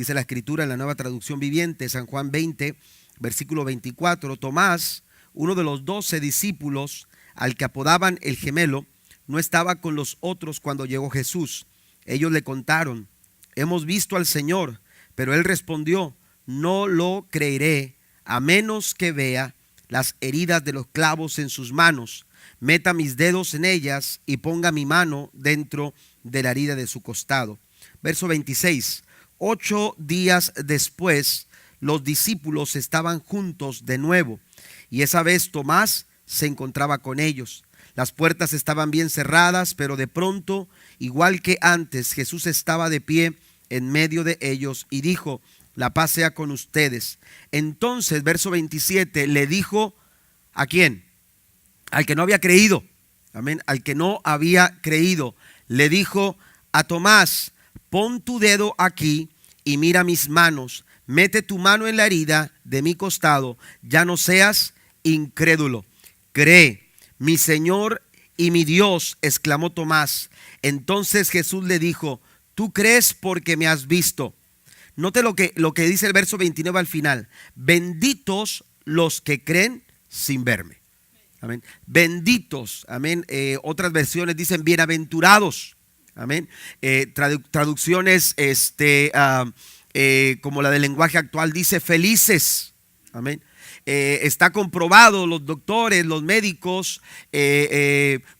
Dice la escritura en la Nueva Traducción Viviente, San Juan 20, versículo 24, Tomás, uno de los 12 discípulos al que apodaban el gemelo, no estaba con los otros cuando llegó Jesús. Ellos le contaron: hemos visto al Señor. Pero él respondió: no lo creeré a menos que vea las heridas de los clavos en sus manos, meta mis dedos en ellas y ponga mi mano dentro de la herida de su costado. Verso 26. 8 días después, los discípulos estaban juntos de nuevo, y esa vez Tomás se encontraba con ellos. Las puertas estaban bien cerradas, pero de pronto, igual que antes, Jesús estaba de pie en medio de ellos y dijo: la paz sea con ustedes. Entonces, verso 27, le dijo: ¿a quién? Al que no había creído. Amén. Al que no había creído. Le dijo a Tomás: pon tu dedo aquí y mira mis manos. Mete tu mano en la herida de mi costado. Ya no seas incrédulo, cree. Mi Señor y mi Dios, exclamó Tomás. Entonces Jesús le dijo: tú crees porque me has visto. Note lo que dice el verso 29 al final: benditos los que creen sin verme. Amén. Benditos. Amén. Otras versiones dicen bienaventurados. Amén. Traducciones como la del lenguaje actual dice felices. Amén. Está comprobado, los doctores, los médicos,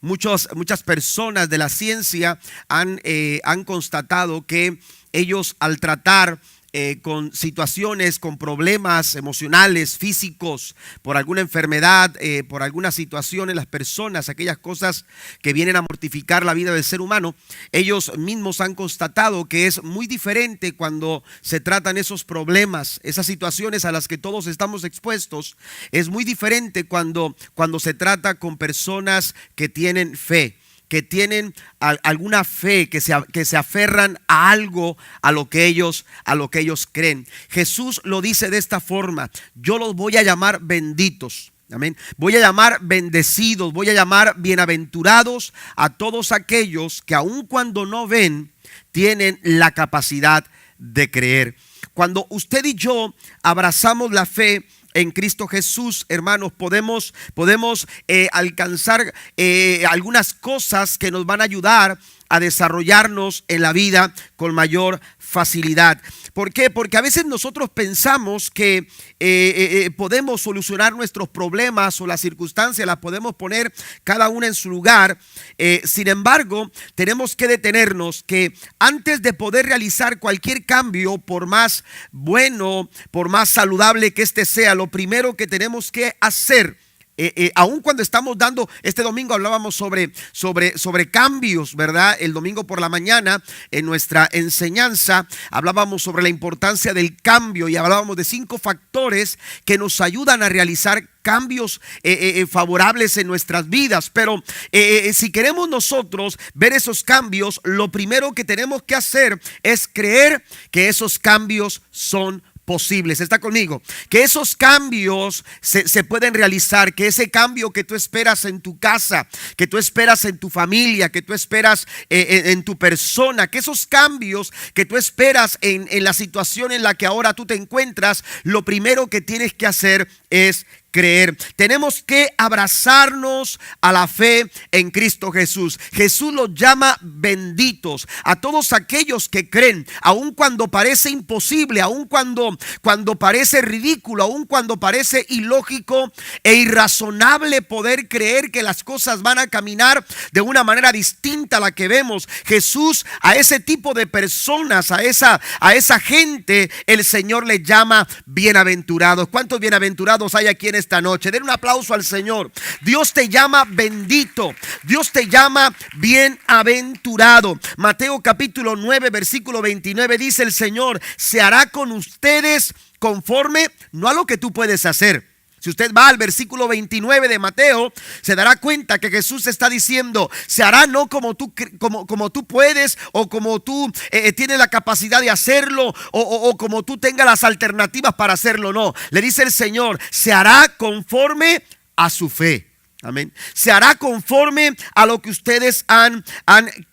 muchas personas de la ciencia han constatado que ellos, al tratar con situaciones, con problemas emocionales, físicos, por alguna enfermedad, por alguna situación en las personas, aquellas cosas que vienen a mortificar la vida del ser humano, ellos mismos han constatado que es muy diferente cuando se tratan esos problemas, esas situaciones a las que todos estamos expuestos. Es muy diferente cuando se trata con personas que tienen fe, que tienen alguna fe, que se aferran a algo, a lo que ellos creen. Jesús lo dice de esta forma: yo los voy a llamar benditos. Amén. Voy a llamar bendecidos, voy a llamar bienaventurados a todos aquellos que aun cuando no ven, tienen la capacidad de creer. Cuando usted y yo abrazamos la fe en Cristo Jesús, hermanos, podemos alcanzar algunas cosas que nos van a ayudar a desarrollarnos en la vida con mayor facilidad. ¿Por qué? Porque a veces nosotros pensamos que podemos solucionar nuestros problemas o las circunstancias, las podemos poner cada una en su lugar. Sin embargo, tenemos que detenernos que antes de poder realizar cualquier cambio, por más bueno, por más saludable que este sea, lo primero que tenemos que hacer, aun cuando estamos dando, este domingo hablábamos sobre cambios, ¿verdad? El domingo por la mañana en nuestra enseñanza hablábamos sobre la importancia del cambio y hablábamos de 5 factores que nos ayudan a realizar cambios favorables en nuestras vidas. Pero si queremos nosotros ver esos cambios, lo primero que tenemos que hacer es creer que esos cambios son posibles. ¿Está conmigo? Que esos cambios se pueden realizar, que ese cambio que tú esperas en tu casa, que tú esperas en tu familia, que tú esperas en tu persona, que esos cambios que tú esperas en la situación en la que ahora tú te encuentras, lo primero que tienes que hacer es creer. Tenemos que abrazarnos a la fe en Cristo Jesús. Jesús los llama benditos a todos aquellos que creen, aun cuando parece imposible, aun cuando parece ridículo, aun cuando parece ilógico e irrazonable poder creer que las cosas van a caminar de una manera distinta a la que vemos. Jesús, a ese tipo de personas, a esa gente, el Señor le llama bienaventurados. ¿Cuántos bienaventurados hay aquí en esta noche? Den un aplauso al Señor. Dios te llama bendito, Dios te llama bienaventurado. Mateo capítulo 9 versículo 29 dice el Señor: se hará con ustedes conforme no a lo que tú puedes hacer. Si usted va al versículo 29 de Mateo, se dará cuenta que Jesús está diciendo: se hará no como tú puedes, o como tú tienes la capacidad de hacerlo, o como tú tengas las alternativas para hacerlo. No, le dice el Señor: se hará conforme a su fe. Amén. Se hará conforme a lo que ustedes han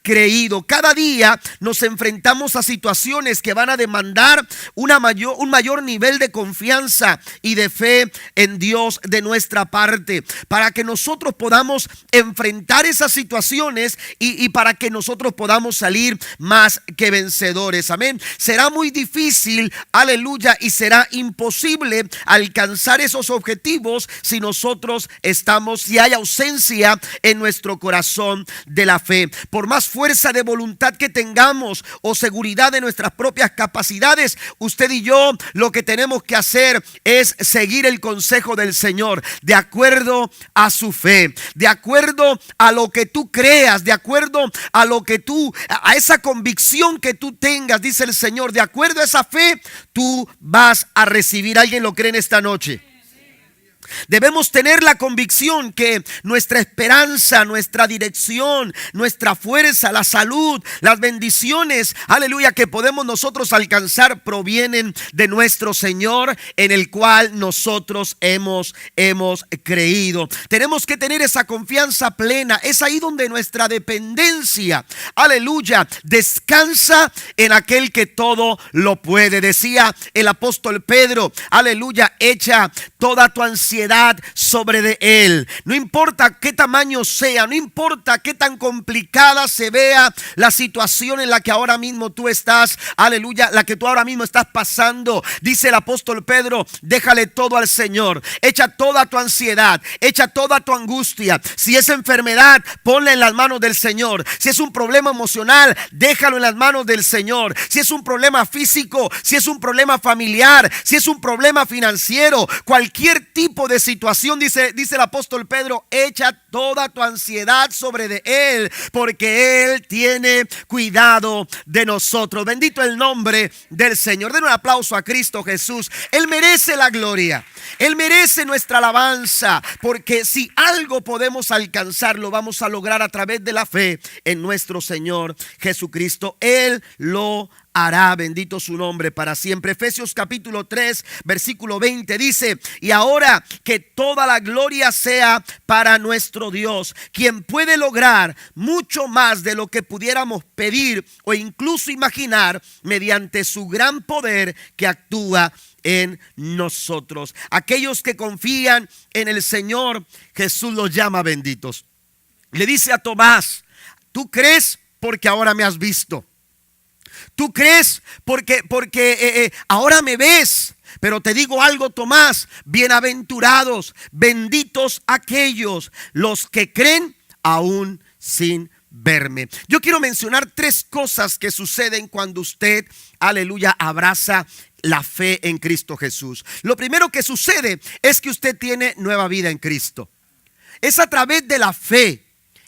creído. Cada día nos enfrentamos a situaciones que van a demandar un mayor nivel de confianza y de fe en Dios de nuestra parte, para que nosotros podamos enfrentar esas situaciones y para que nosotros podamos salir más que vencedores. Amén. Será muy difícil, aleluya, y será imposible alcanzar esos objetivos si nosotros si hay ausencia en nuestro corazón de la fe. Por más fuerza de voluntad que tengamos o seguridad de nuestras propias capacidades, usted y yo lo que tenemos que hacer es seguir el consejo del Señor, de acuerdo a su fe, de acuerdo a lo que tú creas, de acuerdo a lo que a esa convicción que tú tengas, dice el Señor, de acuerdo a esa fe, tú vas a recibir. ¿Alguien lo cree en esta noche? Debemos tener la convicción que nuestra esperanza, nuestra dirección, nuestra fuerza, la salud, las bendiciones, aleluya, que podemos nosotros alcanzar provienen de nuestro Señor, en el cual nosotros hemos creído. Tenemos que tener esa confianza plena. Es ahí donde nuestra dependencia, aleluya, descansa en aquel que todo lo puede. Decía el apóstol Pedro, aleluya, echa toda tu ansiedad sobre de él. No importa qué tamaño sea, no importa qué tan complicada se vea la situación en la que ahora mismo tú estás, aleluya, la que tú ahora mismo estás pasando. Dice el apóstol Pedro, déjale todo al Señor, echa toda tu ansiedad, echa toda tu angustia. Si es enfermedad, ponla en las manos del Señor. Si es un problema emocional, déjalo en las manos del Señor. Si es un problema físico, si es un problema familiar, si es un problema financiero, cualquier tipo de situación, dice el apóstol Pedro, echa toda tu ansiedad sobre de él, porque él tiene cuidado de nosotros. Bendito el nombre del Señor. Den un aplauso a Cristo Jesús. Él merece la gloria, él merece nuestra alabanza, porque si algo podemos alcanzar, lo vamos a lograr a través de la fe en nuestro Señor Jesucristo. Él lo hará, bendito su nombre para siempre. Efesios capítulo 3 versículo 20 dice: y ahora que toda la gloria sea para nuestro Dios, quien puede lograr mucho más de lo que pudiéramos pedir o incluso imaginar, mediante su gran poder que actúa en nosotros. Aquellos que confían en el Señor, Jesús los llama benditos. Le dice a Tomás: tú crees porque ahora me has visto. Tú crees porque ahora me ves. Pero te digo algo, Tomás: bienaventurados, benditos aquellos los que creen aún sin verme. Yo quiero mencionar tres cosas que suceden cuando usted, aleluya, abraza la fe en Cristo Jesús. Lo primero que sucede es que usted tiene nueva vida en Cristo. Es a través de la fe,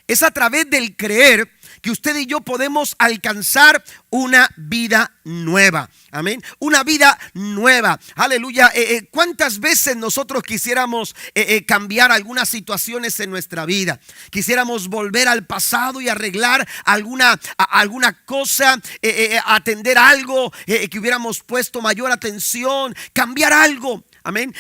es a través del creer que usted y yo podemos alcanzar una vida nueva. Amén. Una vida nueva. Aleluya. ¿Cuántas veces nosotros quisiéramos cambiar algunas situaciones en nuestra vida? Quisiéramos volver al pasado y arreglar alguna cosa, atender algo que hubiéramos puesto mayor atención, cambiar algo. Amén.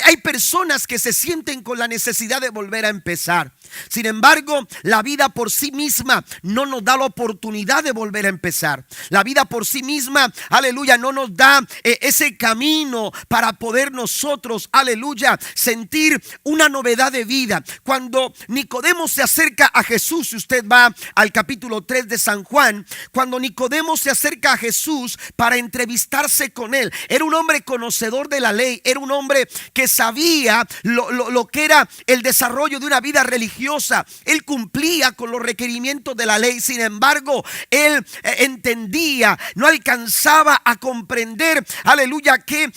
Hay personas que se sienten con la necesidad de volver a empezar. Sin embargo, la vida por sí misma no nos da la oportunidad de volver a empezar. La vida por sí misma, aleluya, no nos da ese camino para poder nosotros, aleluya, sentir una novedad de vida. Cuando Nicodemo se acerca a Jesús, si usted va al capítulo 3 de San Juan, cuando Nicodemo se acerca a Jesús para entrevistarse con él, era un hombre conocedor de la ley, era un hombre que sabía lo que era el desarrollo de una vida religiosa. Él cumplía con los requerimientos de la ley. Sin embargo, él entendía, no alcanzaba a comprender, aleluya, que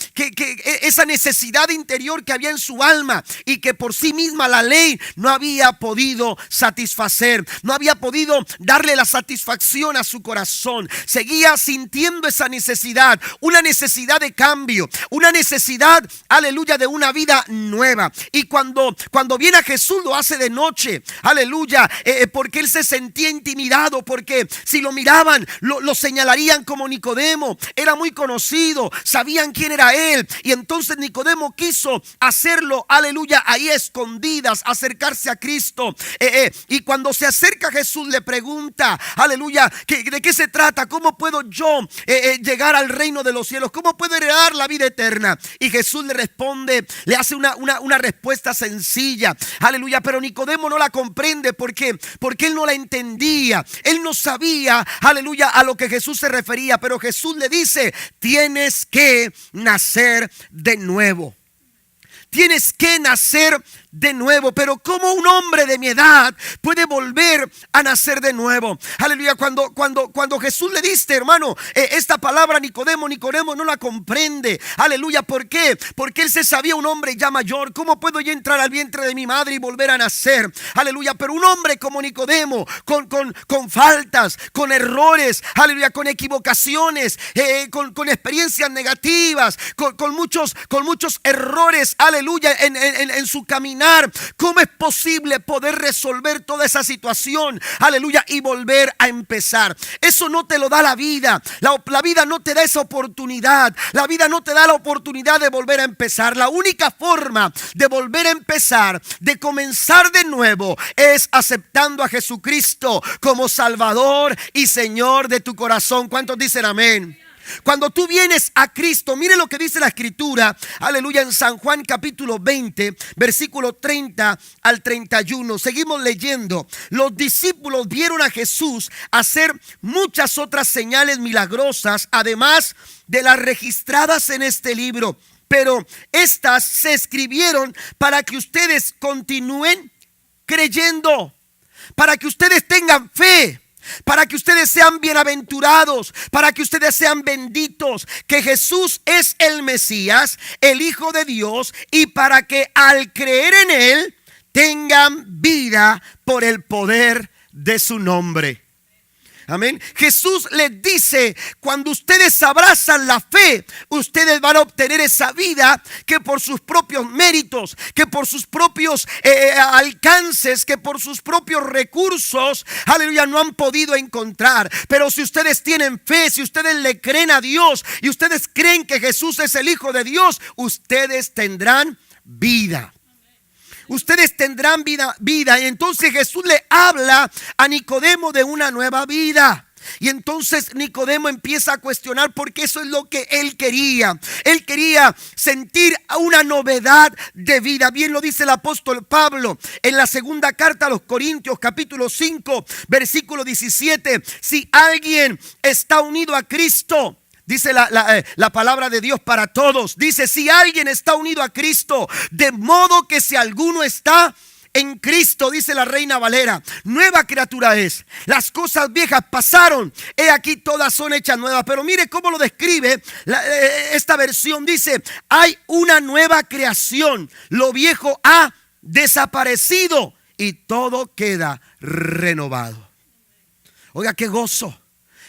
esa necesidad interior que había en su alma y que por sí misma la ley no había podido satisfacer, no había podido darle la satisfacción a su corazón. Seguía sintiendo esa necesidad, una necesidad de cambio, una necesidad aleluya, de una vida nueva. Y cuando viene a Jesús lo hace de noche, aleluya, porque él se sentía intimidado, porque si lo miraban lo señalarían como Nicodemo. Era muy conocido, sabían quién era él. Y entonces Nicodemo quiso hacerlo, aleluya, ahí a escondidas, acercarse a Cristo. Y cuando se acerca a Jesús le pregunta, aleluya, ¿de qué se trata? ¿Cómo puedo yo llegar al reino de los cielos? ¿Cómo puedo heredar la vida eterna? Y Jesús le responde, le hace una respuesta sencilla, aleluya, pero Nicodemo no la comprende porque él no la entendía, él no sabía, aleluya, a lo que Jesús se refería. Pero Jesús le dice, tienes que nacer de nuevo. Tienes que nacer de nuevo. Pero ¿cómo un hombre de mi edad puede volver a nacer de nuevo? Aleluya. Cuando Jesús le dice, hermano, esta palabra Nicodemo no la comprende. Aleluya. ¿Por qué? Porque él se sabía un hombre ya mayor. ¿Cómo puedo yo entrar al vientre de mi madre y volver a nacer? Aleluya. Pero un hombre como Nicodemo, con faltas, con errores, aleluya, con equivocaciones, con experiencias negativas, con muchos errores, aleluya, en su caminar. ¿Cómo es posible poder resolver toda esa situación? Aleluya, y volver a empezar. Eso no te lo da la vida. La vida no te da esa oportunidad. La vida no te da la oportunidad de volver a empezar. La única forma de volver a empezar, de comenzar de nuevo, es aceptando a Jesucristo como Salvador y Señor de tu corazón. ¿Cuántos dicen amén? Cuando tú vienes a Cristo, mire lo que dice la Escritura, aleluya, en San Juan capítulo 20, versículo 30 al 31. Seguimos leyendo. Los discípulos vieron a Jesús hacer muchas otras señales milagrosas, además de las registradas en este libro. Pero estas se escribieron para que ustedes continúen creyendo, para que ustedes tengan fe, para que ustedes sean bienaventurados, para que ustedes sean benditos, que Jesús es el Mesías, el Hijo de Dios, y para que al creer en Él tengan vida por el poder de su nombre. Amén. Jesús les dice, cuando ustedes abrazan la fe, ustedes van a obtener esa vida que por sus propios méritos, que por sus propios alcances, que por sus propios recursos, aleluya, no han podido encontrar. Pero si ustedes tienen fe, si ustedes le creen a Dios y ustedes creen que Jesús es el Hijo de Dios, ustedes tendrán vida. Ustedes tendrán vida. Y entonces Jesús le habla a Nicodemo de una nueva vida. Y entonces Nicodemo empieza a cuestionar, porque eso es lo que él quería. Él quería sentir una novedad de vida. Bien lo dice el apóstol Pablo en la segunda carta a los Corintios, capítulo 5, versículo 17. Si alguien está unido a Cristo, dice la palabra de Dios para todos. Dice, si alguien está unido a Cristo, de modo que si alguno está en Cristo, dice la Reina Valera, nueva criatura es. Las cosas viejas pasaron, he aquí todas son hechas nuevas. Pero mire cómo lo describe esta versión. Dice, hay una nueva creación. Lo viejo ha desaparecido y todo queda renovado. Oiga, qué gozo,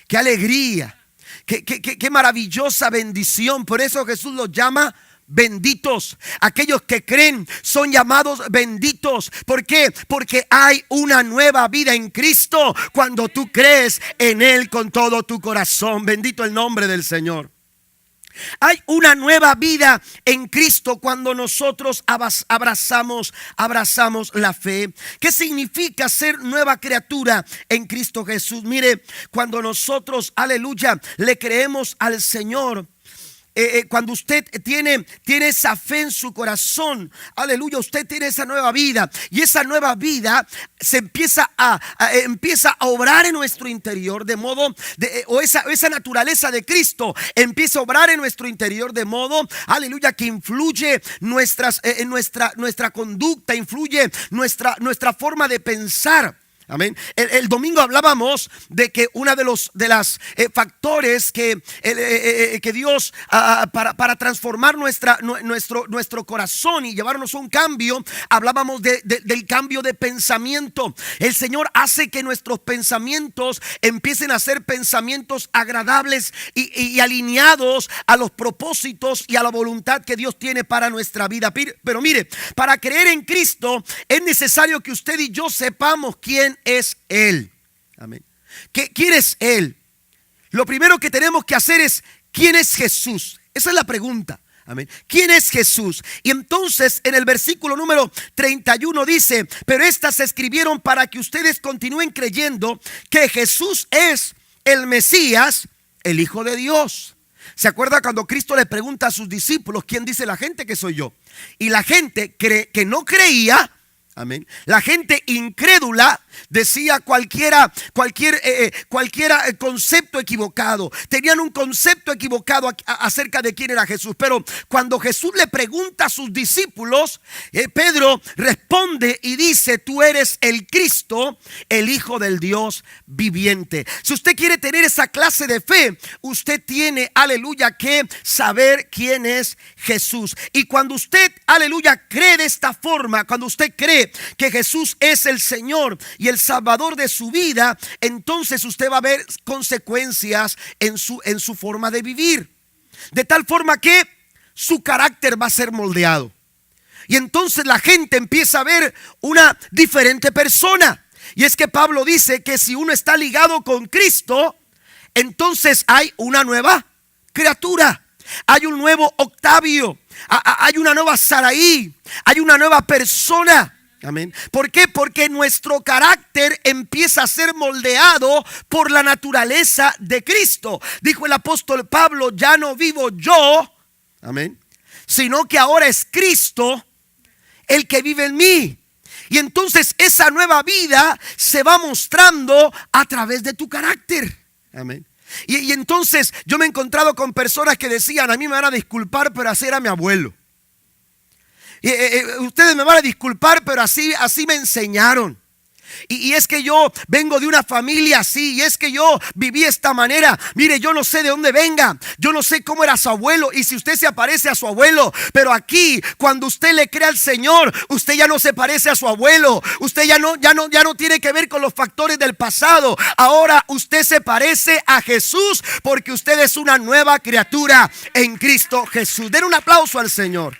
qué alegría. Qué maravillosa bendición. Por eso Jesús los llama benditos. Aquellos que creen son llamados benditos. ¿Por qué? Porque hay una nueva vida en Cristo cuando tú crees en Él con todo tu corazón. Bendito el nombre del Señor. Hay una nueva vida en Cristo cuando nosotros abrazamos la fe. ¿Qué significa ser nueva criatura en Cristo Jesús? Mire, cuando nosotros, aleluya, le creemos al Señor, cuando usted tiene esa fe en su corazón, aleluya, usted tiene esa nueva vida. Y esa nueva vida se empieza a obrar en nuestro interior, de modo esa naturaleza de Cristo empieza a obrar en nuestro interior, de modo, aleluya, que influye nuestra conducta, influye nuestra forma de pensar. Amén. El domingo hablábamos de que uno de los factores que Dios para transformar nuestro corazón y llevarnos a un cambio, hablábamos del cambio de pensamiento. El Señor hace que nuestros pensamientos empiecen a ser pensamientos agradables y alineados a los propósitos y a la voluntad que Dios tiene para nuestra vida. Pero mire, para creer en Cristo es necesario que usted y yo sepamos quién es Él. Amén. ¿Quién es Él? Lo primero que tenemos que hacer es: ¿quién es Jesús? Esa es la pregunta. Amén. ¿Quién es Jesús? Y entonces en el versículo número 31 dice: pero estas se escribieron para que ustedes continúen creyendo que Jesús es el Mesías, el Hijo de Dios. ¿Se acuerda cuando Cristo le pregunta a sus discípulos: ¿quién dice la gente que soy yo? Y la gente que no creía, amén, la gente incrédula decía cualquier concepto equivocado. Tenían un concepto equivocado acerca de quién era Jesús. Pero cuando Jesús le pregunta a sus discípulos, Pedro responde y dice: tú eres el Cristo, el Hijo del Dios viviente. Si usted quiere tener esa clase de fe, usted tiene, aleluya, que saber quién es Jesús. Y cuando usted, aleluya, cree de esta forma, cuando usted cree que Jesús es el Señor y el Salvador de su vida, entonces usted va a ver consecuencias en su forma de vivir, de tal forma que su carácter va a ser moldeado. Y entonces la gente empieza a ver una diferente persona. Y es que Pablo dice que si uno está ligado con Cristo, entonces hay una nueva criatura, hay un nuevo Octavio, hay una nueva Saraí, hay una nueva persona. Amén. ¿Por qué? Porque nuestro carácter empieza a ser moldeado por la naturaleza de Cristo. Dijo el apóstol Pablo: ya no vivo yo, amén, sino que ahora es Cristo el que vive en mí. Y entonces esa nueva vida se va mostrando a través de tu carácter. Amén. Y entonces yo me he encontrado con personas que decían: a mí me van a disculpar, pero así era mi abuelo. Ustedes me van a disculpar, pero así me enseñaron. Y es que yo vengo de una familia así, y es que yo viví esta manera. Mire, yo no sé de dónde venga, yo no sé cómo era su abuelo, y si usted se aparece a su abuelo, pero aquí cuando usted le cree al Señor, usted ya no se parece a su abuelo. Usted ya no tiene que ver con los factores del pasado. Ahora usted se parece a Jesús, porque usted es una nueva criatura en Cristo Jesús. Den un aplauso al Señor.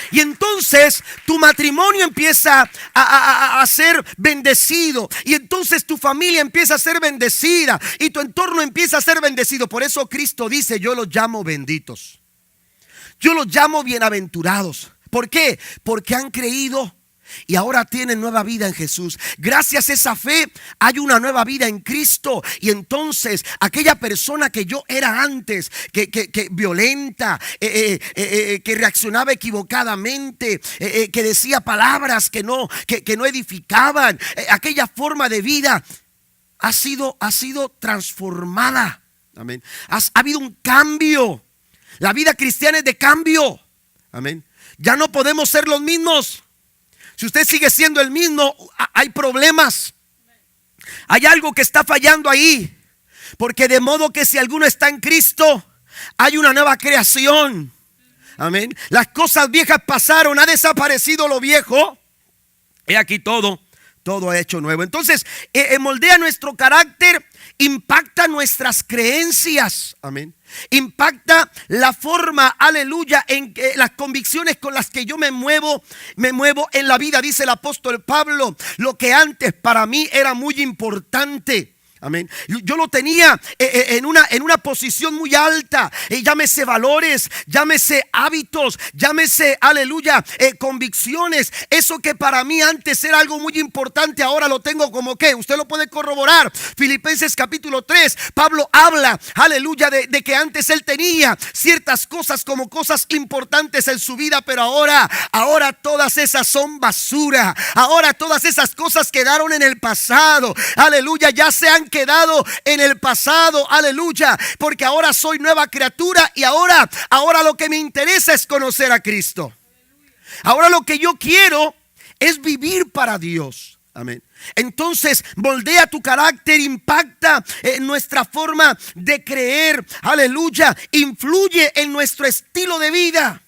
Y entonces tu matrimonio empieza a ser bendecido. Y entonces tu familia empieza a ser bendecida. Y tu entorno empieza a ser bendecido. Por eso Cristo dice: yo los llamo benditos, yo los llamo bienaventurados. ¿Por qué? Porque han creído y ahora tienen nueva vida en Jesús. Gracias a esa fe hay una nueva vida en Cristo. Y entonces aquella persona que yo era antes, que violenta, que reaccionaba equivocadamente, que decía palabras que no edificaban, aquella forma de vida ha sido transformada. Amén. Ha habido un cambio. La vida cristiana es de cambio. Amén. Ya no podemos ser los mismos. Si usted sigue siendo el mismo, hay problemas. Hay algo que está fallando ahí. Porque de modo que si alguno está en Cristo, hay una nueva creación. Amén. Las cosas viejas pasaron, ha desaparecido lo viejo. He aquí todo ha hecho nuevo. Entonces, moldea nuestro carácter, impacta nuestras creencias. Amén. Impacta la forma, aleluya, en que las convicciones con las que yo me muevo en la vida. Dice el apóstol Pablo: lo que antes para mí era muy importante, amén, yo lo tenía en una posición muy alta. Llámese valores, llámese hábitos, llámese, aleluya, convicciones. Eso que para mí antes era algo muy importante, ahora lo tengo como que, usted lo puede corroborar. Filipenses capítulo 3, Pablo habla, aleluya, de que antes él tenía ciertas cosas como cosas importantes en su vida, pero ahora todas esas son basura. Ahora todas esas cosas quedaron en el pasado. Aleluya, ya se han quedado en el pasado, aleluya, porque ahora soy nueva criatura. Y ahora lo que me interesa es conocer a Cristo. Ahora lo que yo quiero es vivir para Dios. Amén. Entonces moldea tu carácter, impacta en nuestra forma de creer. Aleluya. Influye en nuestro estilo de vida.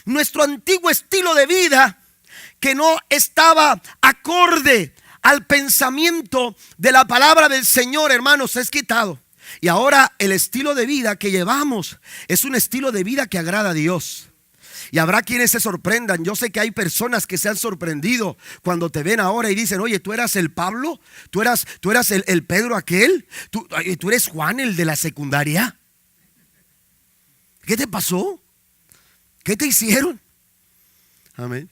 Nuestro antiguo estilo de vida que no estaba acorde al pensamiento de la palabra del Señor, hermanos, es quitado. Y ahora el estilo de vida que llevamos es un estilo de vida que agrada a Dios. Y habrá quienes se sorprendan. Yo sé que hay personas que se han sorprendido cuando te ven ahora y dicen: oye, ¿tú eras el Pablo? ¿Tú eras el Pedro aquel? ¿Tú eres Juan, el de la secundaria? ¿Qué te pasó? ¿Qué te hicieron? Amén.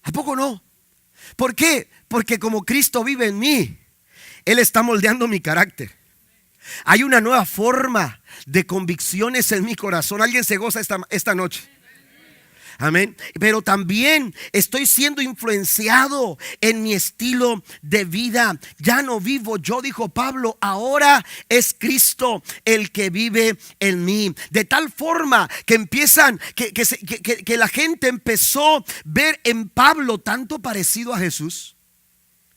¿A poco no? ¿Por qué? Porque como Cristo vive en mí, Él está moldeando mi carácter. Hay una nueva forma de convicciones en mi corazón. Alguien se goza esta noche. Amén. Pero también estoy siendo influenciado en mi estilo de vida. Ya no vivo yo, dijo Pablo, ahora es Cristo el que vive en mí. De tal forma que empiezan, que la gente empezó a ver en Pablo tanto parecido a Jesús.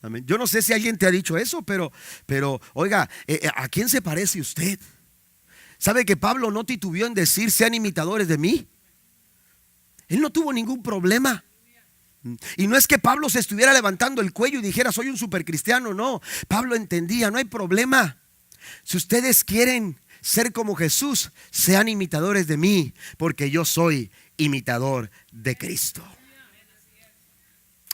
Amén. Yo no sé si alguien te ha dicho eso, pero oiga, ¿a quién se parece usted? ¿Sabe que Pablo no titubeó en decir: sean imitadores de mí? Él no tuvo ningún problema. Y no es que Pablo se estuviera levantando el cuello y dijera: soy un supercristiano. No, Pablo entendía: no hay problema. Si ustedes quieren ser como Jesús, sean imitadores de mí, porque yo soy imitador de Cristo.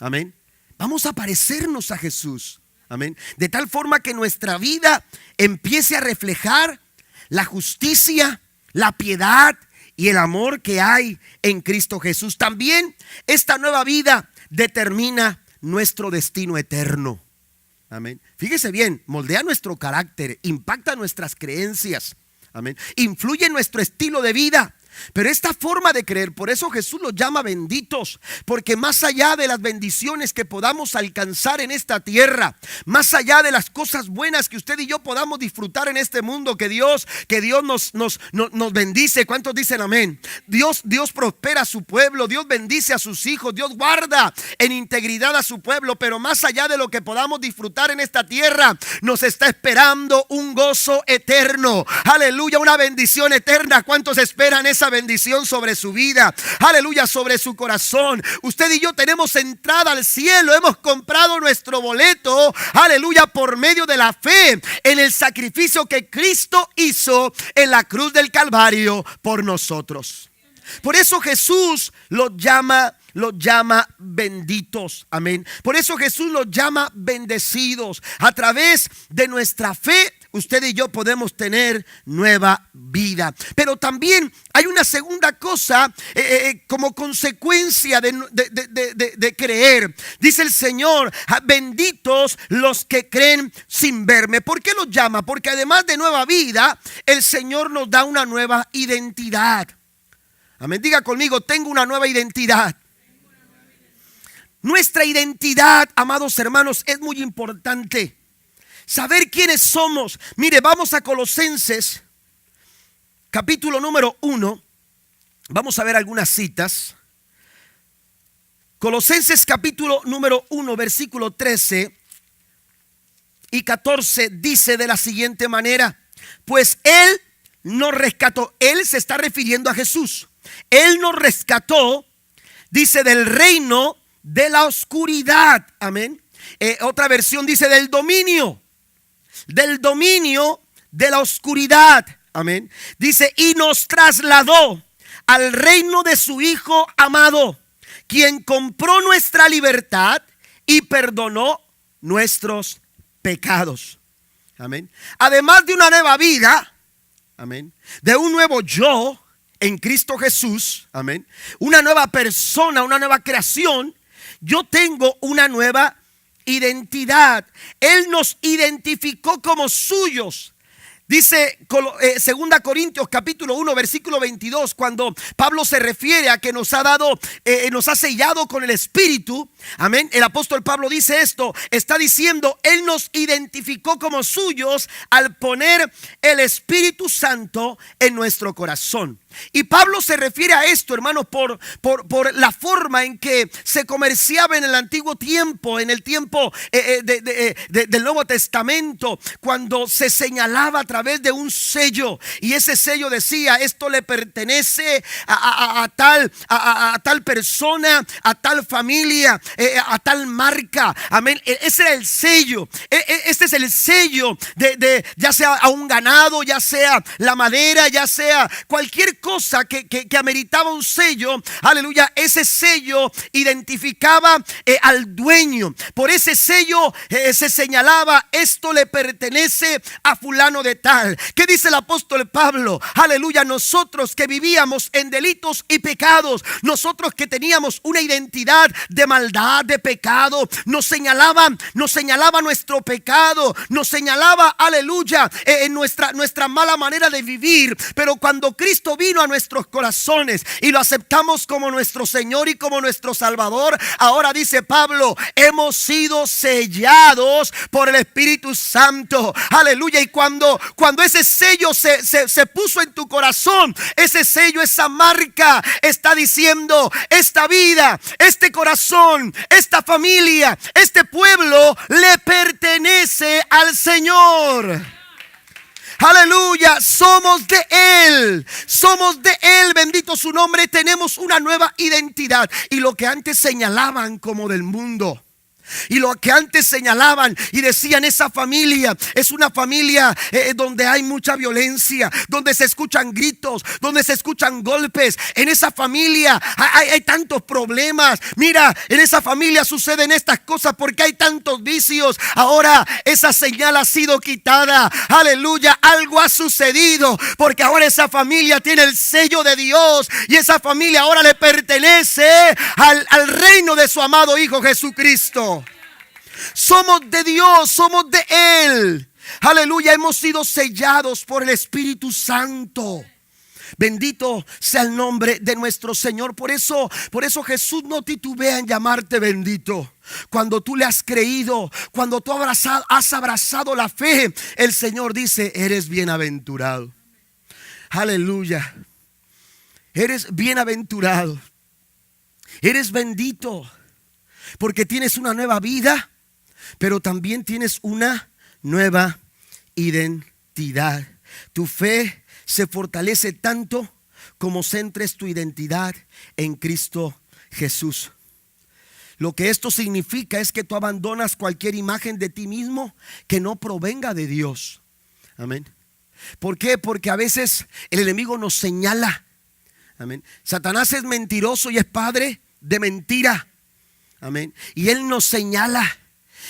Amén. Vamos a parecernos a Jesús. Amén. De tal forma que nuestra vida empiece a reflejar la justicia, la piedad y el amor que hay en Cristo Jesús. También esta nueva vida determina nuestro destino eterno. Amén. Fíjese bien, moldea nuestro carácter, impacta nuestras creencias. Amén. Influye en nuestro estilo de vida. Pero esta forma de creer, por eso Jesús los llama benditos, porque más allá de las bendiciones que podamos alcanzar en esta tierra, más allá de las cosas buenas que usted y yo podamos disfrutar en este mundo, que Dios nos bendice. ¿Cuántos dicen amén? Dios prospera a su pueblo, Dios bendice a sus hijos, Dios guarda en integridad a su pueblo. Pero más allá de lo que podamos disfrutar en esta tierra, nos está esperando un gozo eterno. Aleluya, una bendición eterna. ¿Cuántos esperan esa bendición sobre su vida? Aleluya, sobre su corazón. Usted y yo tenemos entrada al cielo. Hemos comprado nuestro boleto, aleluya, por medio de la fe en el sacrificio que Cristo hizo en la cruz del Calvario por nosotros. Por eso Jesús los llama benditos. Amén. Por eso Jesús los llama bendecidos. A través de nuestra fe, usted y yo podemos tener nueva vida. Pero también hay una segunda cosa como consecuencia de creer. Dice el Señor: benditos los que creen sin verme. ¿Por qué los llama? Porque además de nueva vida, el Señor nos da una nueva identidad. Amén. Diga conmigo: tengo una nueva identidad. Nuestra identidad, amados hermanos, es muy importante. Saber quiénes somos. Mire, vamos a Colosenses, capítulo número 1. Vamos a ver algunas citas. Colosenses capítulo número 1, versículo 13 y 14 dice de la siguiente manera: pues Él nos rescató. Él se está refiriendo a Jesús. Él nos rescató, dice, del reino de la oscuridad. Amén. Otra versión dice del dominio de la oscuridad. Amén. Dice: y nos trasladó al reino de su Hijo amado, quien compró nuestra libertad y perdonó nuestros pecados. Amén. Además de una nueva vida, amén, de un nuevo yo en Cristo Jesús, amén, una nueva persona, una nueva creación, yo tengo una nueva identidad. Él nos identificó como suyos Dice 2 Corintios capítulo 1 versículo 22, cuando Pablo se refiere a que nos ha sellado con el Espíritu. Amén. El apóstol Pablo dice esto, está diciendo, Él nos identificó como suyos al poner el Espíritu Santo en nuestro corazón. Y Pablo se refiere a esto, hermanos, por la forma en que se comerciaba en el antiguo tiempo, en el tiempo del Nuevo Testamento, cuando se señalaba a través de un sello, y ese sello decía, esto le pertenece a tal persona, a tal familia, a tal marca. Amén. Ese era el sello. Este es el sello de ya sea a un ganado, ya sea la madera, ya sea cualquier cosa que ameritaba un sello. Aleluya. Ese sello identificaba al dueño. Por ese sello se señalaba, esto le pertenece a fulano de tal. ¿Qué dice el apóstol Pablo? Aleluya. Nosotros que vivíamos en delitos y pecados, nosotros que teníamos una identidad de maldad, de pecado, nos señalaba nuestro pecado, nos señalaba, aleluya, nuestra mala manera de vivir. Pero cuando Cristo vino a nuestros corazones y lo aceptamos como nuestro Señor y como nuestro Salvador, ahora dice Pablo, hemos sido sellados por el Espíritu Santo. Aleluya. Y cuando ese sello se puso en tu corazón, ese sello, esa marca está diciendo, esta vida, este corazón, esta familia, este pueblo le pertenece al Señor. Aleluya, somos de Él, bendito su nombre. Tenemos una nueva identidad. Y lo que antes señalaban como del mundo, y lo que antes señalaban y decían, esa familia es una familia donde hay mucha violencia, donde se escuchan gritos, donde se escuchan golpes. En esa familia hay tantos problemas. Mira, en esa familia suceden estas cosas porque hay tantos vicios. Ahora esa señal ha sido quitada. Aleluya, algo ha sucedido, porque ahora esa familia tiene el sello de Dios, y esa familia ahora le pertenece al reino de su amado Hijo Jesucristo. Somos de Dios, somos de Él. Aleluya, hemos sido sellados por el Espíritu Santo. Bendito sea el nombre de nuestro Señor. Por eso Jesús no titubea en llamarte bendito. Cuando tú le has creído, cuando tú has abrazado la fe, el Señor dice, eres bienaventurado. Aleluya. Eres bienaventurado. Eres bendito, porque tienes una nueva vida, pero también tienes una nueva identidad. Tu fe se fortalece tanto como centres tu identidad en Cristo Jesús. Lo que esto significa es que tú abandonas cualquier imagen de ti mismo que no provenga de Dios. Amén. ¿Por qué? Porque a veces el enemigo nos señala. Amén. Satanás es mentiroso y es padre de mentira. Amén. Y él nos señala.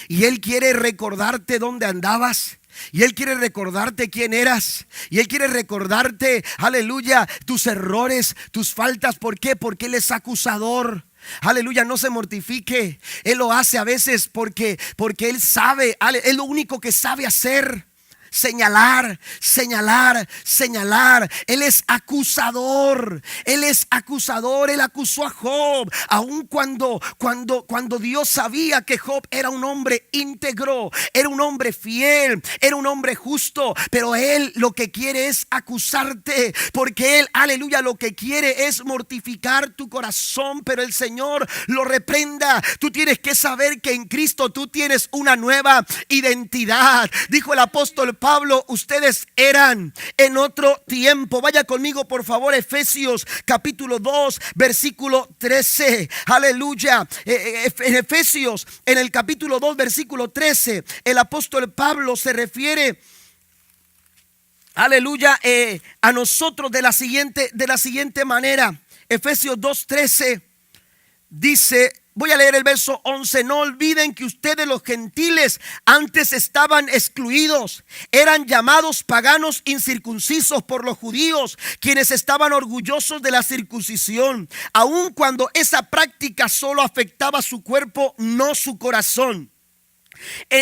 Y Él quiere recordarte dónde andabas. Y Él quiere recordarte quién eras. Y Él quiere recordarte, aleluya, tus errores, tus faltas. ¿Por qué? Porque Él es acusador. Aleluya, no se mortifique. Él lo hace a veces porque Él sabe, es lo único que sabe hacer. Señalar. Él es acusador. Él acusó a Job, aun cuando Dios sabía que Job era un hombre íntegro, era un hombre fiel, era un hombre justo. Pero él lo que quiere es acusarte, porque él, aleluya, lo que quiere es mortificar tu corazón. Pero el Señor lo reprenda. Tú tienes que saber que en Cristo tú tienes una nueva identidad. Dijo el apóstol Pablo, ustedes eran en otro tiempo. Vaya conmigo por favor, Efesios capítulo 2 versículo 13. Aleluya. En Efesios, en el capítulo 2 versículo 13, el apóstol Pablo se refiere, aleluya, a nosotros de la siguiente manera. Efesios 2:13 dice, voy a leer el verso 11. No olviden que ustedes, los gentiles, antes estaban excluidos. Eran llamados paganos incircuncisos por los judíos, quienes estaban orgullosos de la circuncisión, aun cuando esa práctica solo afectaba su cuerpo, no su corazón.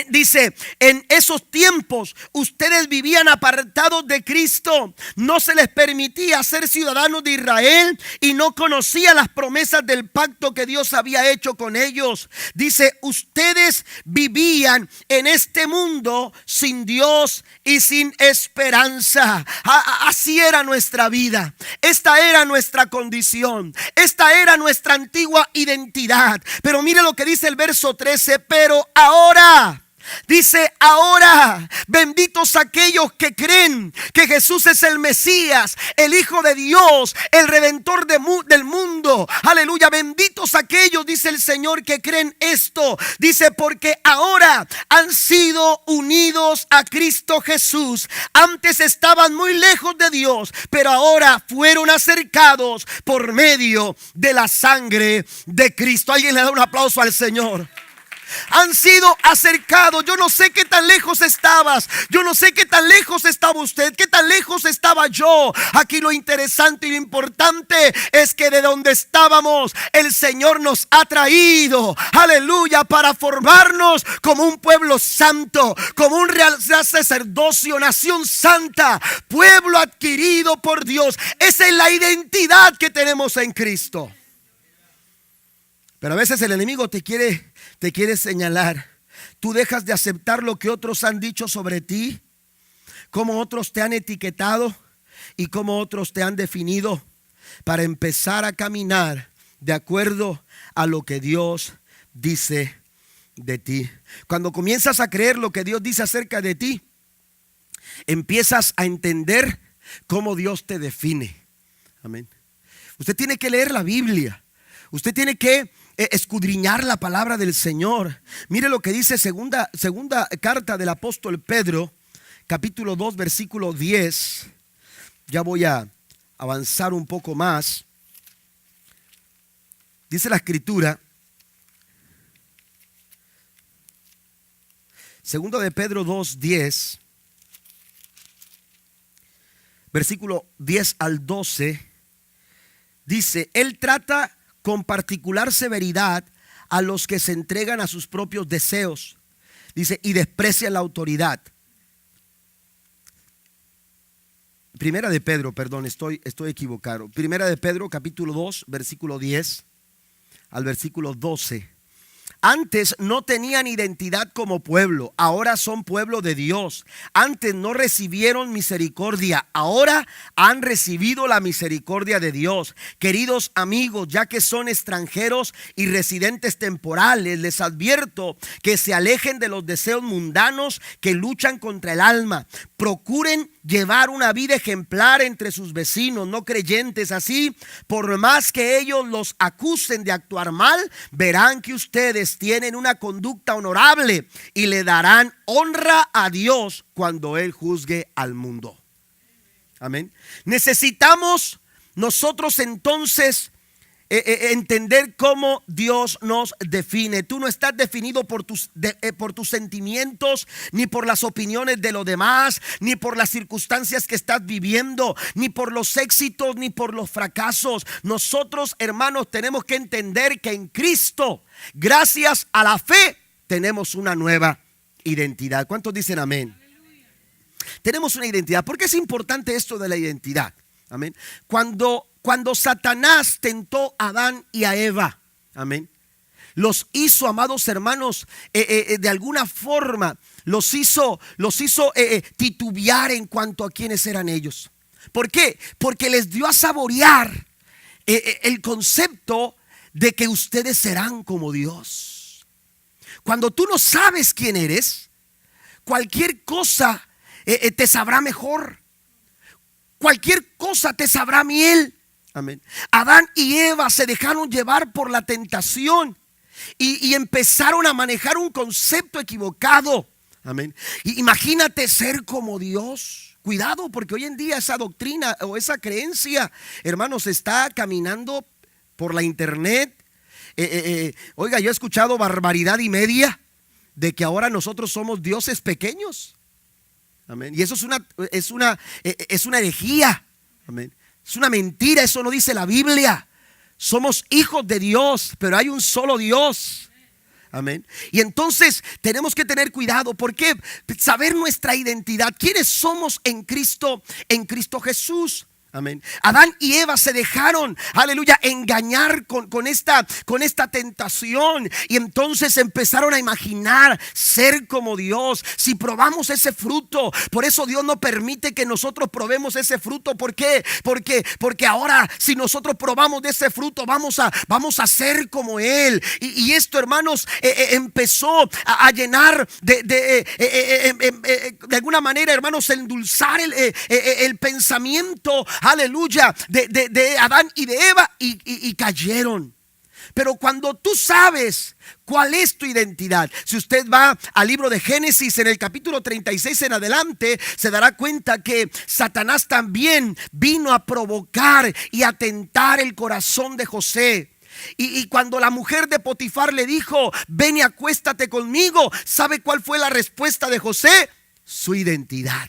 Dice, en esos tiempos ustedes vivían apartados de Cristo. No se les permitía ser ciudadanos de Israel y no conocían las promesas del pacto que Dios había hecho con ellos. Dice, ustedes vivían en este mundo sin Dios y sin esperanza. Así era nuestra vida. Esta era nuestra condición. Esta era nuestra antigua identidad. Pero mire lo que dice el verso 13. Pero ahora, dice, ahora, benditos aquellos que creen que Jesús es el Mesías, el Hijo de Dios, el Redentor del mundo. Aleluya, benditos aquellos, dice el Señor, que creen esto. Dice, porque ahora han sido unidos a Cristo Jesús. Antes estaban muy lejos de Dios, pero ahora fueron acercados por medio de la sangre de Cristo. Alguien le da un aplauso al Señor. Han sido acercados. Yo no sé qué tan lejos estabas. Yo no sé qué tan lejos estaba usted. Qué tan lejos estaba yo. Aquí lo interesante y lo importante es que de donde estábamos, el Señor nos ha traído, aleluya, para formarnos como un pueblo santo, como un real sacerdocio, nación santa, pueblo adquirido por Dios. Esa es la identidad que tenemos en Cristo. Pero a veces el enemigo te quiere señalar. Tú dejas de aceptar lo que otros han dicho sobre ti, cómo otros te han etiquetado y cómo otros te han definido, para empezar a caminar de acuerdo a lo que Dios dice de ti. Cuando comienzas a creer lo que Dios dice acerca de ti, empiezas a entender cómo Dios te define. Amén. Usted tiene que leer la Biblia. Usted tiene que escudriñar la palabra del Señor. Mire lo que dice segunda carta del apóstol Pedro, capítulo 2, versículo 10. Ya voy a avanzar un poco más. Dice la escritura, segunda de Pedro 2, 10, versículo 10 al 12, dice, Él trata con particular severidad a los que se entregan a sus propios deseos, dice, y desprecian la autoridad. Primera de Pedro, perdón, estoy equivocado. Primera de Pedro, capítulo 2, versículo 10 al versículo 12. Antes no tenían identidad como pueblo, ahora son pueblo de Dios. Antes no recibieron misericordia, ahora han recibido la misericordia de Dios. Queridos amigos, ya que son extranjeros y residentes temporales, les advierto que se alejen de los deseos mundanos que luchan contra el alma. Procuren llevar una vida ejemplar entre sus vecinos no creyentes. Así, por más que ellos los acusen de actuar mal, verán que ustedes tienen una conducta honorable y le darán honra a Dios cuando Él juzgue al mundo. Amén. Necesitamos nosotros entonces entender cómo Dios nos define. Tú no estás definido por tus sentimientos, ni por las opiniones de los demás, ni por las circunstancias que estás viviendo, ni por los éxitos, ni por los fracasos. Nosotros, hermanos, tenemos que entender que en Cristo, gracias a la fe, tenemos una nueva identidad. ¿Cuántos dicen amén? Aleluya. Tenemos una identidad. ¿Por qué es importante esto de la identidad? Amén. Cuando Satanás tentó a Adán y a Eva, amén, los hizo, amados hermanos, de alguna forma los hizo titubear en cuanto a quiénes eran ellos. ¿Por qué? Porque les dio a saborear el concepto de que ustedes serán como Dios. Cuando tú no sabes quién eres, cualquier cosa te sabrá mejor. Cualquier cosa te sabrá miel. Amén. Adán y Eva se dejaron llevar por la tentación y empezaron a manejar un concepto equivocado. Amén. Y imagínate ser como Dios. Cuidado, porque hoy en día esa doctrina o esa creencia, hermanos, está caminando por la internet. Oiga, yo he escuchado barbaridad y media de que ahora nosotros somos dioses pequeños. Amén. Y eso es una herejía. Amén. Es una mentira, eso no dice la Biblia. Somos hijos de Dios, pero hay un solo Dios. Amén. Y entonces tenemos que tener cuidado. ¿Por qué? Saber nuestra identidad. ¿Quiénes somos en Cristo Jesús? Amén. Adán y Eva se dejaron, aleluya, engañar con esta tentación. Y entonces empezaron a imaginar ser como Dios. Si probamos ese fruto, por eso Dios no permite que nosotros probemos ese fruto. ¿Por qué? Porque ahora si nosotros probamos de ese fruto, vamos a ser como Él. Y esto, hermanos, empezó a llenar de alguna manera, hermanos, endulzar el pensamiento, aleluya, de Adán y de Eva, y cayeron. Pero cuando tú sabes cuál es tu identidad, si usted va al libro de Génesis en el capítulo 36 en adelante, se dará cuenta que Satanás también vino a provocar y a tentar el corazón de José. Y cuando la mujer de Potifar le dijo: ven y acuéstate conmigo, ¿sabe cuál fue la respuesta de José? Su identidad.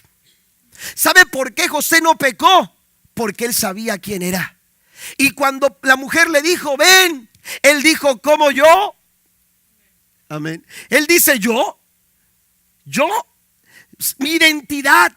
¿Sabe por qué José no pecó? Porque él sabía quién era. Y cuando la mujer le dijo: ven, él dijo: ¿cómo yo? Amén. Él dice: yo, mi identidad.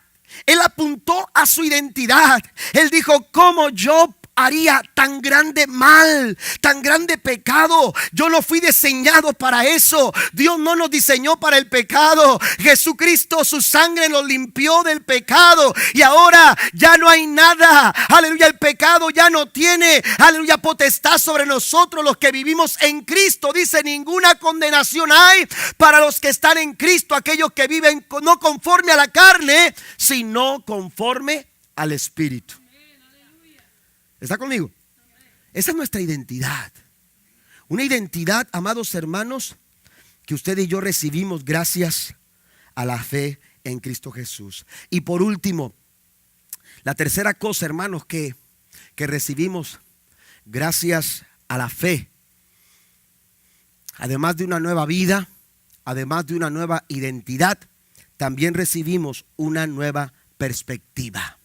Él apuntó a su identidad. Él dijo: ¿cómo yo haría tan grande mal, tan grande pecado? Yo no fui diseñado para eso. Dios no nos diseñó para el pecado. Jesucristo, su sangre nos limpió del pecado, y ahora ya no hay nada, aleluya, el pecado ya no tiene, aleluya, potestad sobre nosotros los que vivimos en Cristo. Dice: ninguna condenación hay para los que están en Cristo, aquellos que viven no conforme a la carne, sino conforme al Espíritu. ¿Está conmigo? Esa es nuestra identidad. Una identidad, amados hermanos, que usted y yo recibimos gracias a la fe en Cristo Jesús. Y por último, la tercera cosa, hermanos, que recibimos gracias a la fe, además de una nueva vida, además de una nueva identidad, también recibimos una nueva perspectiva.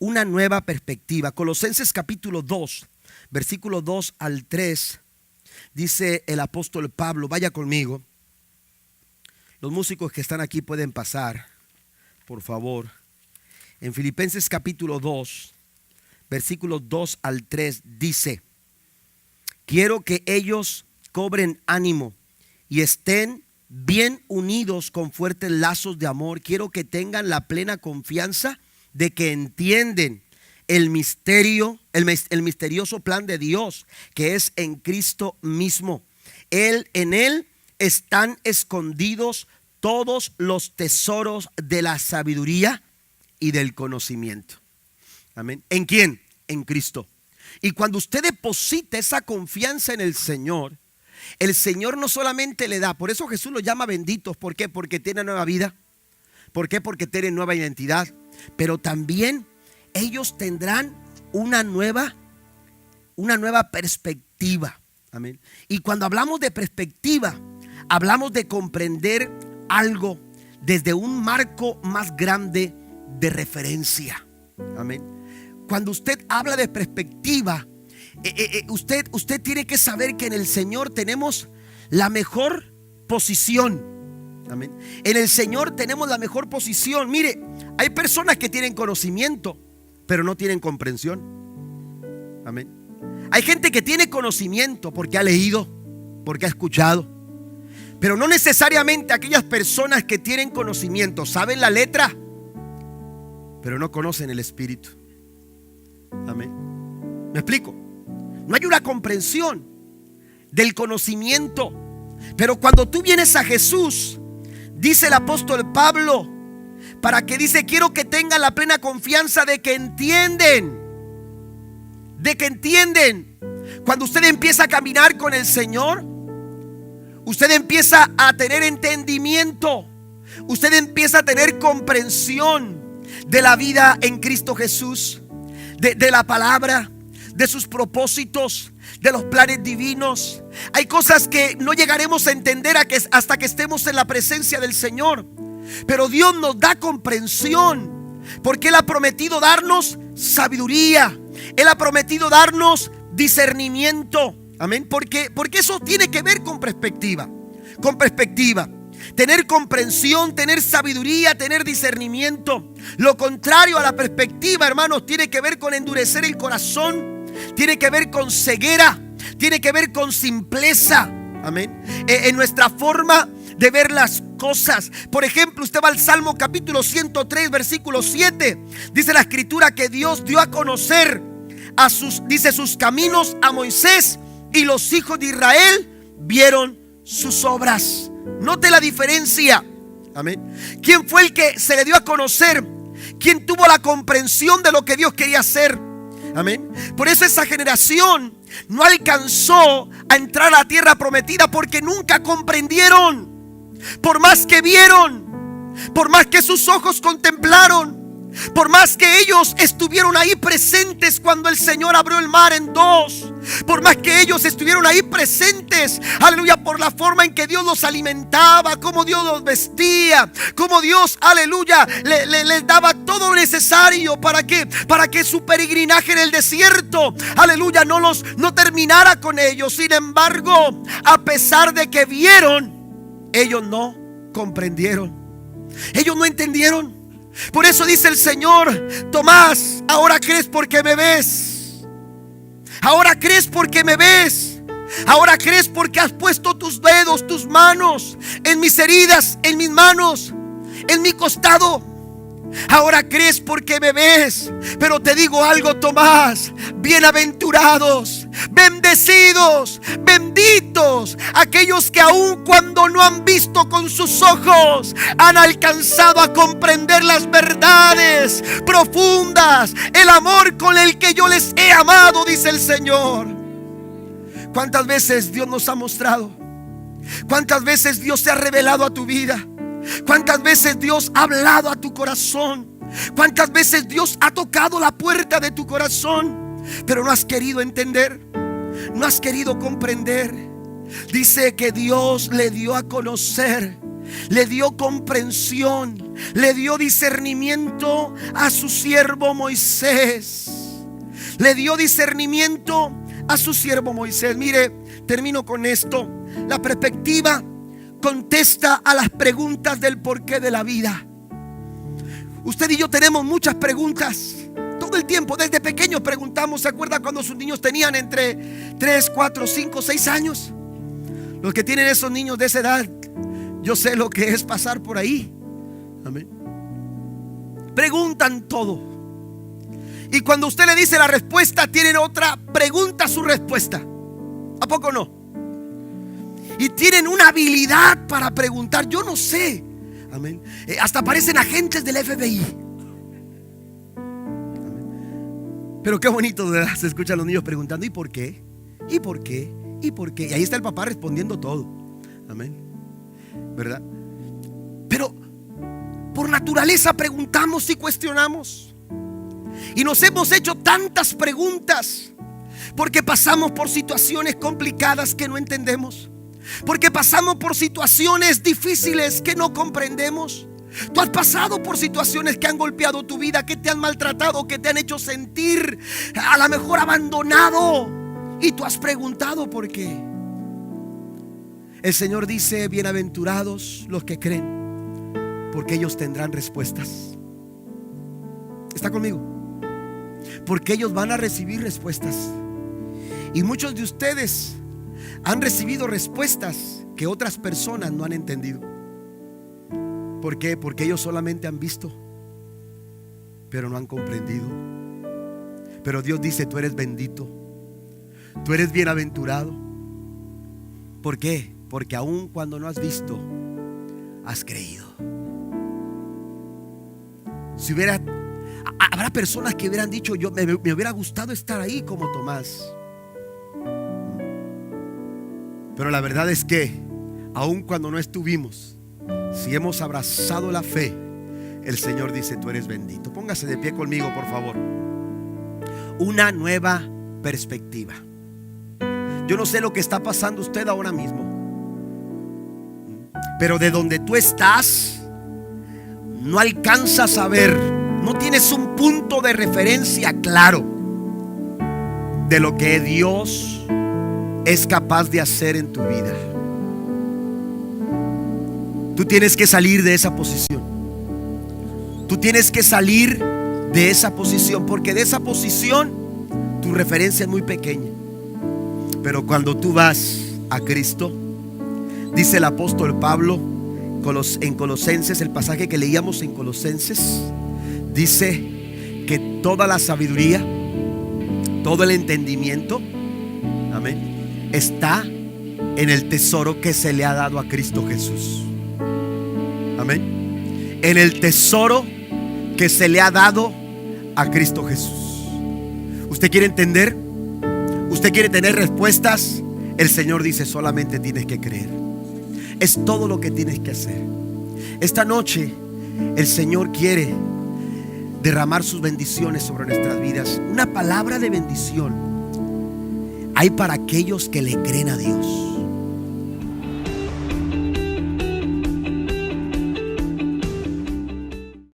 Una nueva perspectiva. Colosenses capítulo 2, versículo 2 al 3, dice el apóstol Pablo. Vaya conmigo. Los músicos que están aquí pueden pasar, por favor. En Filipenses capítulo 2, versículos 2 al 3 dice: quiero que ellos cobren ánimo y estén bien unidos con fuertes lazos de amor. Quiero que tengan la plena confianza de que entienden el misterioso plan de Dios, que es en Cristo mismo. En Él están escondidos todos los tesoros de la sabiduría y del conocimiento. Amén. ¿En quién? En Cristo. Y cuando usted deposita esa confianza en el Señor no solamente le da, por eso Jesús los llama benditos. ¿Por qué? Porque tienen nueva vida. ¿Por qué? Porque tienen nueva identidad. Pero también ellos tendrán una nueva perspectiva. Amén. Y cuando hablamos de perspectiva, hablamos de comprender algo desde un marco más grande de referencia. Amén. Cuando usted habla de perspectiva, usted tiene que saber que en el Señor tenemos la mejor posición. Amén. En el Señor tenemos la mejor posición. Mire, hay personas que tienen conocimiento, pero no tienen comprensión. Amén. Hay gente que tiene conocimiento porque ha leído, porque ha escuchado, pero no necesariamente aquellas personas que tienen conocimiento saben la letra, pero no conocen el espíritu. Amén. ¿Me explico? No hay una comprensión del conocimiento. Pero cuando tú vienes a Jesús, dice el apóstol Pablo, para que dice: quiero que tengan la plena confianza de que entienden. De que entienden. Cuando usted empieza a caminar con el Señor, usted empieza a tener entendimiento. Usted empieza a tener comprensión de la vida en Cristo Jesús, de la palabra, de sus propósitos, de los planes divinos. Hay cosas que no llegaremos a entender hasta que estemos en la presencia del Señor. Pero Dios nos da comprensión, porque Él ha prometido darnos sabiduría. Él ha prometido darnos discernimiento. Amén. Porque eso tiene que ver con perspectiva. Con perspectiva. Tener comprensión, tener sabiduría, tener discernimiento. Lo contrario a la perspectiva, hermanos, tiene que ver con endurecer el corazón. Tiene que ver con ceguera. Tiene que ver con simpleza. Amén. En nuestra forma de ver las cosas. Por ejemplo, usted va al Salmo capítulo 103, versículo 7. Dice la escritura que Dios dio a conocer sus caminos a Moisés, y los hijos de Israel vieron sus obras. Note la diferencia. Amén. ¿Quién fue el que se le dio a conocer? ¿Quién tuvo la comprensión de lo que Dios quería hacer? Amén. Por eso esa generación no alcanzó a entrar a la tierra prometida, porque nunca comprendieron. Por más que vieron, por más que sus ojos contemplaron, por más que ellos estuvieron ahí presentes cuando el Señor abrió el mar en dos, por más que ellos estuvieron ahí presentes, aleluya, por la forma en que Dios los alimentaba, cómo Dios los vestía, cómo Dios, aleluya, les daba todo lo necesario para que su peregrinaje en el desierto, aleluya, no terminara con ellos. Sin embargo, a pesar de que vieron, ellos no comprendieron, ellos no entendieron. Por eso dice el Señor: Tomás, ahora crees porque me ves. Ahora crees porque me ves. Ahora crees porque has puesto tus dedos, tus manos en mis heridas, en mis manos, en mi costado. Ahora crees porque me ves. Pero te digo algo, Tomás: bienaventurados, bendecidos, benditos aquellos que aun cuando no han visto con sus ojos, han alcanzado a comprender las verdades profundas, el amor con el que yo les he amado, dice el Señor. ¿Cuántas veces Dios nos ha mostrado? ¿Cuántas veces Dios se ha revelado a tu vida? ¿Cuántas veces Dios ha hablado a tu corazón? ¿Cuántas veces Dios ha tocado la puerta de tu corazón? Pero no has querido entender, no has querido comprender. Dice que Dios le dio a conocer, le dio comprensión, le dio discernimiento a su siervo Moisés. Le dio discernimiento a su siervo Moisés. Mire, termino con esto. La perspectiva contesta a las preguntas del porqué de la vida. Usted y yo tenemos muchas preguntas todo el tiempo. Desde pequeños preguntamos. ¿Se acuerda cuando sus niños tenían entre 3, 4, 5, 6 años? Los que tienen esos niños de esa edad, yo sé lo que es pasar por ahí. Amén. Preguntan todo. Y cuando usted le dice la respuesta, tienen otra pregunta su respuesta. ¿A poco no? Y tienen una habilidad para preguntar. Yo no sé. Amén. Hasta parecen agentes del FBI. Amén. Pero qué bonito, ¿verdad? Se escuchan los niños preguntando: ¿y por qué? ¿Y por qué? ¿Y por qué? Y ahí está el papá respondiendo todo. Amén. ¿Verdad? Pero por naturaleza preguntamos y cuestionamos. Y nos hemos hecho tantas preguntas porque pasamos por situaciones complicadas que no entendemos, porque pasamos por situaciones difíciles que no comprendemos. Tú has pasado por situaciones que han golpeado tu vida, que te han maltratado, que te han hecho sentir a lo mejor abandonado, y tú has preguntado por qué. El Señor dice: bienaventurados los que creen, porque ellos tendrán respuestas. ¿Está conmigo? Porque ellos van a recibir respuestas. Y muchos de ustedes han recibido respuestas que otras personas no han entendido. ¿Por qué? Porque ellos solamente han visto, pero no han comprendido. Pero Dios dice: tú eres bendito, tú eres bienaventurado. ¿Por qué? Porque aun cuando no has visto, has creído. Habrá personas que hubieran dicho: me hubiera gustado estar ahí como Tomás. Pero la verdad es que aun cuando no estuvimos, si hemos abrazado la fe, el Señor dice: tú eres bendito. Póngase de pie conmigo, por favor. Una nueva perspectiva. Yo no sé lo que está pasando usted ahora mismo, pero de donde tú estás no alcanzas a ver, no tienes un punto de referencia claro de lo que Dios es capaz de hacer en tu vida. Tú tienes que salir de esa posición. Tú tienes que salir de esa posición, porque de esa posición tu referencia es muy pequeña. Pero cuando tú vas a Cristo, dice el apóstol Pablo en Colosenses, el pasaje que leíamos en Colosenses, dice que toda la sabiduría, todo el entendimiento, amén, está en el tesoro que se le ha dado a Cristo Jesús. Amén. En el tesoro que se le ha dado a Cristo Jesús. ¿Usted quiere entender? ¿Usted quiere tener respuestas? El Señor dice: solamente tienes que creer. Es todo lo que tienes que hacer. Esta noche el Señor quiere derramar sus bendiciones sobre nuestras vidas. Una palabra de bendición hay para aquellos que le creen a Dios.